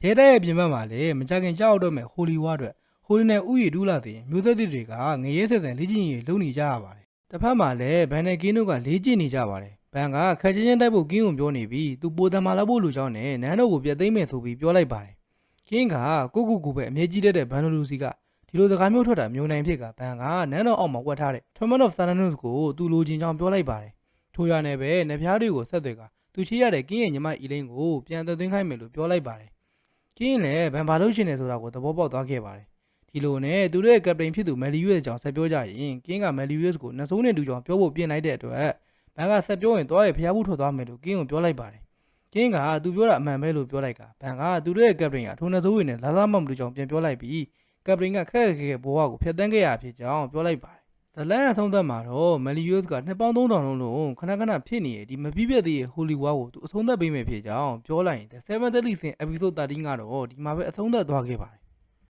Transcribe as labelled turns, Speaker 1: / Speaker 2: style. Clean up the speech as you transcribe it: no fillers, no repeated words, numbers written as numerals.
Speaker 1: ရဲတပ်ရဲ့ပြင်ပမှာလည်းမကြခင်ကြောက်တော့မဲ့ဟိုလီဝါအတွက်ဟိုလီနဲ့ဥယျာဉ်တူးလာတဲ့မျိုးသက်တွေကငရဲဆက်ဆန်လေ့ကျင့်ရေးလုပ်နေကြရပါတယ်တစ်ဖက်မှာလည်းဘန်နဲ့ကင်းတို့ကလေ့ကျင့်နေကြပါတယ်ဘန်ကခက်ချင်းချင်းတိုက်ဖို့ကင်းကိုပြောနေပြီးသူပိုတန်မာလာဖို့လူကြောင်းနဲ့နန်းတော်ကိုပြတ်သိမ်းမယ်ဆိုပြီးပြောလိုက်ပါတယ်ကင်းကကိုကိုပဲအမြဲကြီးတဲ့ဘန်လူစီကဒီလိုစကားမျိုးထွက်တာမျိုးနိုင်ဖြစ်ကဘန်ကနန်းတော်အောက်မှာဝတ်ထားတဲ့ Tournament of Thanatos ကိုသူလိုချင်ကြောင်းပြောလိုက်ပါတယ်ထိုရနဲ့ပဲနဖျားတွေကိုဆက်သွယ်ကသူချေရတဲ့ကင်းရဲ့ညီမအီလိန်ကိုပြန်သွင်းခိုင်းမယ်လို့ပြောလိုက်ပါတယ်ကင်းလည်းဘန်ဘာလို့ရှင်နေဆိုတာကိုသဘောပေါက်သွားခဲ့ပါတယ်ဒီလိုနဲ့သူတို့ရဲ့ကပတိန်ဖြစ်သူမယ်လီယူရဲ့အကြောင်းဆက်ပြောကြရင်ကင်းကမယ်လီယူကိုနှစိုးနဲ့တူကြောင်ပြောဖို့ပြင်လိုက်တဲ့အတွက်ဘန်ကဆက်ပြောရင်သွားရဲ့ဖျားဘူးထွက်သွားမယ်လို့ကင်းကိုပြောလိုက်ပါတယ်ကင်းကသူပြောတာအမှန်ပဲလို့ပြောလိုက်ကဘန်ကသူတို့ရဲ့ကပတိန်ကထိုနှစိုးဝင်နဲ့လာလာမမတူကြောင်ပြန်ပြောလိုက်ပြီးကပတိန်ကခက်ခဲဘဝကိုဖျက်ဆီးခဲ့ရဖြစ်ကြောင်းပြောလိုက်ပါတယ်ဇလန်အဆုံးသက်မှာတော့မယ်လီယူကနှစ်ပေါင်း3000လုံးခဏခဏဖြစ်နေတဲ့ဒီမပြည့်ပြည့်သေးတဲ့ဟိုလီဝါကိုသူအဆုံးသက်ပေးမယ်ဖြစ်ကြောင်းပြောလိုက်ရင် The 7th Deadly Sin Episode 13ကတော့ဒီမှာပဲအဆုံးသက်သွားခဲ့ပါတယ်